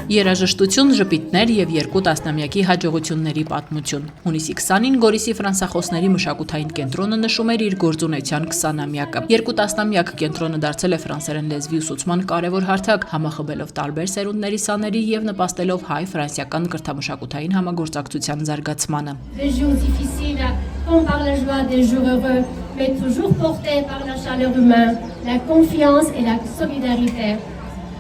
Երաժշտություն, ժպիտներ և 2 տասնամյակի հաջողությունների պատմություն։ Հունիսի 20-ին Գորիսի ֆրանսախոսների մշակութային կենտրոնը նշում էր իր գործունեության 20-ամյակը։ 2 տասնամյակ կենտրոնը դարձել է ֆրանսերեն լեզվի ուսուցման կարևոր հարթակ, համախմբելով տարբեր սերունդների սաների և նպաստելով հայ-ֆրանսիական կրթամշակութային համագործակցության զարգացմանը։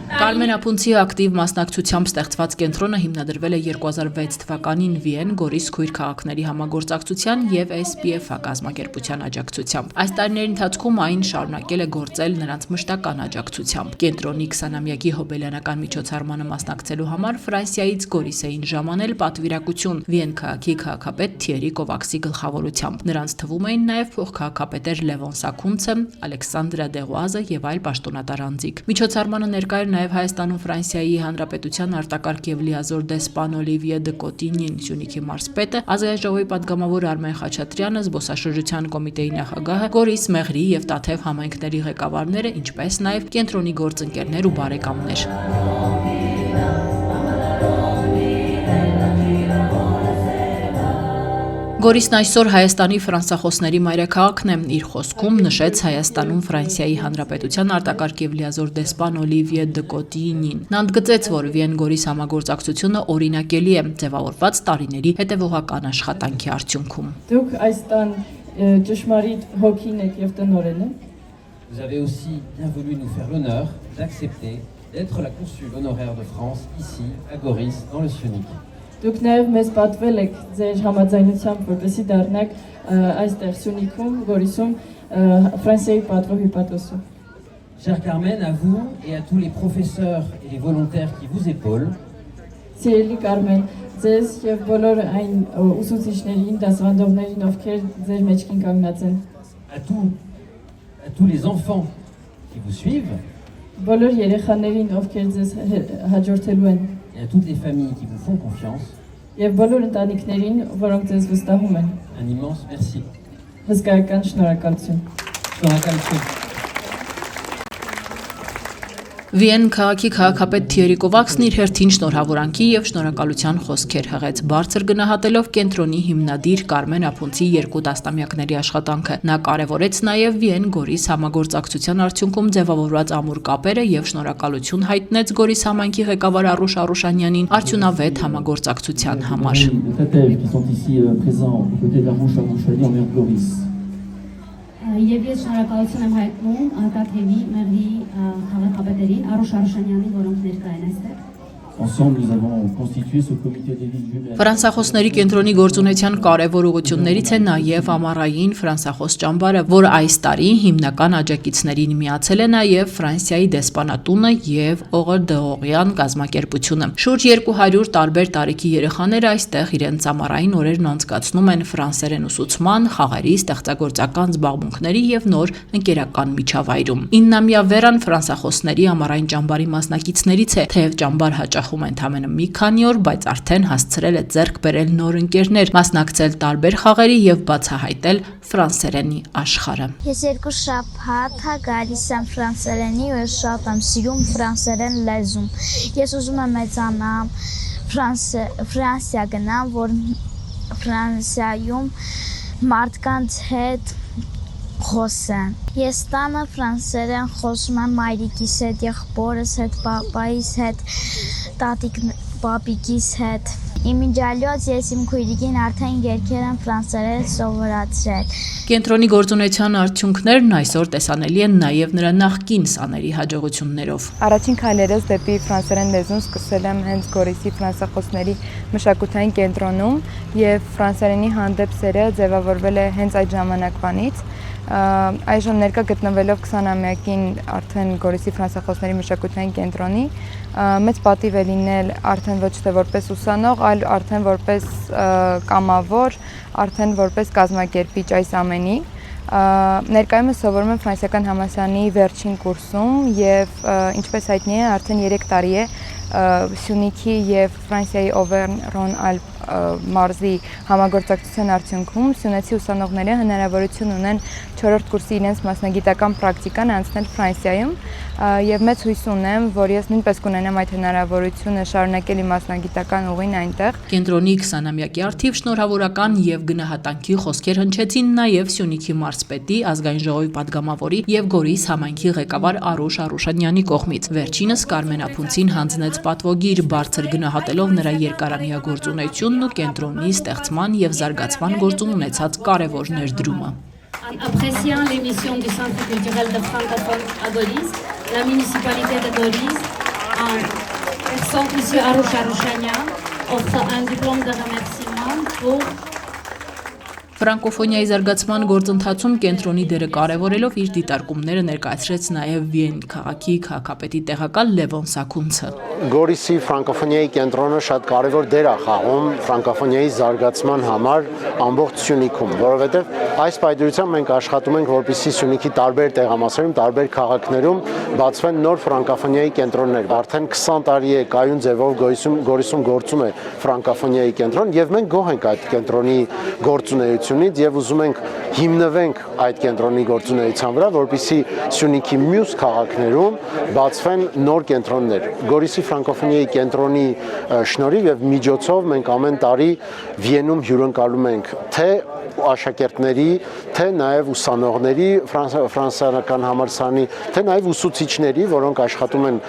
Կարմեն Ապունցի ակտիվ մասնակցությամբ ստեղծված կենտրոնը հիմնադրվել է 2006 թվականին Վիեն Գորիս քույր քաղաքների համագործակցության և SPF կազմակերպության աջակցությամբ։ Այս տարիների ընթացքում այն շարունակել է գործել նրանց մշտական աջակցությամբ։ Կենտրոնի 20-ամյակի հոբելյանական միջոցառմանը մասնակցելու համար Ֆրանսիայից Գորիս էին ժամանել պատվիրակություն Վիեն քաղաքի քաղաքապետ Թիերի Կովաքսի գլխավորությամբ։ Նրանց թվում էին նաև փոխքաղաքապետեր Լևոն Սաքունցը, Ալեքսանդրա Դեղուազը և այլ պաշտոնատար անձիկ։ Միջոցառմանը ներկա էր նաև Հայաստանում Ֆրանսիայի Հանրապետության արտակարգ և լիազոր դեսպան Օլիվիե դը Կոտինին, Սյունիքի մարզպետը, Ազգային ժողովի պատգամավոր Արմեն Խաչատրյանը, զբոսաշրջության կոմիտեի նախագահը, Գորիս, Մեղրի և Տաթև համայնքների ղեկավարները, ինչպես նաև կենտրոնի գործընկերներ ու բարեկամներ։ Գորիսն այսօր Հայաստանի ֆրանսախոսների մայրաքաղաքն է, իր խոսքում նշեց Հայաստանում Ֆրանսիայի Հանրապետության արտակարգ և լիազոր դեսպան Օլիվիե դը Կոտինին։ Նա ընդգծեց, որ Վիեն-Գորիս համագործակցությունը օրինակելի է, ձևավորված տարիների հետևողական աշխատանքի արդյունքում։ Դուք այս տան ճշմարիտ հոգին եք և տնօրենը։ Vous avez aussi bien voulu nous faire l'honneur d'accepter d'être la consul honoraire de France ici à Goris dans le Sionic. Դուք նաև մեզ պատվել եք ձեր համաձայնությամբ, որպեսզի դառնաք այստեղ Սյունիքում, Գորիսում Ֆրանսիայի պատվո հյուպատոսը։ Cher Carmen, à vous et à tous les professeurs et les volontaires qui vous épaulent. Սիրելի Կարմեն, ձեզ և բոլոր այն ուսուցիչներին, դասավանդողներին, ովքեր ձեր մեջքին կանգնած են։ À tous les enfants qui vous suivent. Բոլոր երեխաներին, ովքեր ձեզ հաջորդելու են։ Et à toutes les familles qui vous font confiance. Եվ բոլոր ընտանիքներին, որոնք ձեզ վստահում են։ Un immense merci. Հսկայական շնորհակալություն։ Շնորհակալություն։ Վիեն քաղաքի քաղաքապետ Թիերի Կովաքսն իր հերթին շնորհավորանքի և շնորհակալության խոսքեր հղեց, բարձր գնահատելով կենտրոնի հիմնադիր Կարմեն Ապունցի 2 տասնամյակների աշխատանքը։ Նա կարևորեց նաև Վիեն-Գորիս համագործակցության արդյունքում ձևավորված ամուր կապերը և շնորհակալություն հայտնեց Գորիս համայնքի ղեկավար Արուշ Արուշանյանին արդյունավետ համագործակցության համար։ Եվ ես շնորհակալություն եմ հայտնում Տաթևի, Մեղրի քաղաքապետերին, Արուշ Արուշանյանին, որոնք ներկա են այստեղ։ Ensemble, nous avons constitué ce comité des villes jumelles. Ֆրանսախոսների կենտրոնի գործունեության կարևոր ուղղություններից է նաև ամառային ֆրանսախոս ճամբարը, որ այս տարի հիմնական աջակիցներին միացել է նաև Ֆրանսիայի դեսպանատունը և Օղրդեօղյան կազմակերպությունը։ Շուրջ 200 տարբեր տարիքի երեխաներ այստեղ իրենց ամառային օրերն անցկացնում են ֆրանսերեն ուսուցման, խաղերի, ստեղծագործական զբաղմունքների և նոր ընկերական միջավայրում։ 9-ամյա Վերան ֆրանսախոսների ամառային ճամբարի մասնակիցներից է, թեև ճամբար հաճախ ընդամենը մի քանի օր, բայց արդեն հասցրել է ձեռք բերել նոր ընկերներ, մասնակցել տարբեր խաղերի և բացահայտել ֆրանսերենի աշխարհը։ Ես 2 շաբաթ գալիս եմ ֆրանսերենի ու ես շատ եմ սիրում ֆրանսերեն լեզուն։ Ես ուզում եմ մեծանամ Ֆրանսիա գնամ, որ Ֆրանսիայում մարդկանց հետ խոսեմ։ Ես տանը ֆրանսերեն խոսում եմ մայրիկիս հետ, եղբորս հետ, պապայիս հետ, պապիկիս հետ։ Իմիջալյոց ես իմ քույրիկին արդեն երգեր եմ ֆրանսերեն սովորացրել։ Կենտրոնի գործունեության արդյունքներն այսօր տեսանելի են նաև նրա նախկին սաների հաջողություններով։ Առաջին քայլերս դեպի ֆրանսերեն լեզուն սկսել եմ հենց Գորիսի ֆրանսախոսների մշակութային կենտրոնում և ֆրանսերենի հանդեպ սերը ձևավորվել է հենց այդ ժամանակվանից։ Այժմ ներկա գտնվելով 20-ամյակին արդեն Գորիսի ֆրանսախոսների մշակութային կենտրոնի, մեծ պատիվ է լինել արդեն ոչ թե որպես ուսանող, այլ արդեն որպես կամավոր, արդեն որպես կազմակերպիչ այս ամենի։ Ներկայումս սովորում եմ ֆրանսիական համալսարանի վերջին կուրսում և ինչպես հայտնի է, արդեն 3 տարի է Սյունիքի եւ Ֆրանսիայի Օվերն-Ռոն-Ալպ մարզի համագործակցության արդյունքում սյունեցի ուսանողները հնարավորություն ունեն 4-րդ կուրսի իրենց մասնագիտական պրակտիկան անցնել Ֆրանսիայում եւ մեծ հույս ունեմ, որ ես նույնպես կունենամ այդ հնարավորությունը շարունակել իմ մասնագիտական ուղին այնտեղ։ Կենտրոնի 20-ամյակի առթիվ շնորհավորական եւ գնահատանքի խոսքեր հնչեցին նաեւ Սյունիքի մարզպետի, ազգային ժողովի падգամավորի եւ Գորիս համայնքի ղեկավար Արուշ Արուշանյանի կողմից։ Վերջինս Կարմեն Ափունցին հանձնեց պատվոգիր, բարձր գնահատելով նրա երկարամյա գործունեությունն ու կենտրոնի ստեղծման եւ զարգացման գործում ունեցած կարեւոր ներդրումը։ En appréciant les missions du Centre culturel de francophone à Goris, la municipalité de Goris, en personne M. Arouche Arouchanian, offre un diplôme de remerciement pour Ֆրանկոֆոնիայի զարգացման գործընթացում կենտրոնի դերը կարևորելով իր դիտարկումները ներկայացրեց նաև Վիեն քաղաքի քաղաքապետի տեղակալ Լևոն Սաքունցը։ Գորիսի ֆրանկոֆոնիայի կենտրոնը շատ կարևոր դեր է խաղում ֆրանկոֆոնիայի զարգացման համար ամբողջ Սյունիքում, որովհետև այս պայմանությամբ մենք աշխատում ենք, որպեսզի Սյունիքի տարբեր տեղամասերում, տարբեր քաղաքներում բացվեն նոր ֆրանկոֆոնիայի կենտրոններ։ Արդեն 20 տարի է կայուն ձևով Գորիսում գործում է ֆրանկոֆոնիայի կենտրոն եւ մենք գոհ ենք այդ կենտրոնի գործունեությունից եւ ուզում ենք հիմնվենք այդ կենտրոնի գործունեության վրա, որպեսզի Սյունիքի մյուս քաղաքներում բացվեն նոր կենտրոններ։ Գորիսի ֆրանկոֆոնիայի կենտրոնի շնորհիվ եւ միջոցով մենք ամեն տարի Վիենում հյուրընկալում ենք թե աշակերտների, թե նաև ուսանողների ֆրանսիական համալսարանի, թե նաև ուսուցիչների, որոնք աշխատում են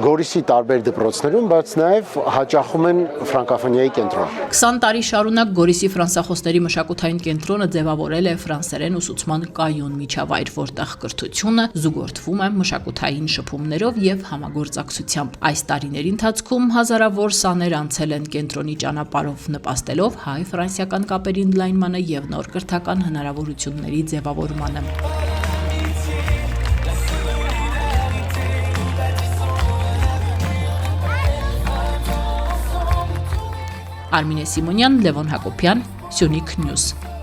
Գորիսի տարբեր դպրոցներում, բայց նաև հաճախում են ֆրանկոֆոնիայի կենտրոն։ 20 տարի շարունակ Գորիսի ֆրանսախոսների մշակութային կենտրոնը ձևավորել է ֆրանսերեն ուսուցման կայուն միջավայր, որտեղ կրթությունը զուգորդվում է մշակութային շփումներով եւ համագործակցությամբ։ Այս տարիների ընթացքում հազարավոր սաներ անցել են կենտրոնի ճանապարհով, նպաստելով հայ-ֆրանսիական կապերի ընդլայնմանը եւ նոր կրթական հնարավորությունների ձևավորմանը։ Արմինե Սիմոնյան, Լևոն Հակոբյան, Սյունիք Նյուզ։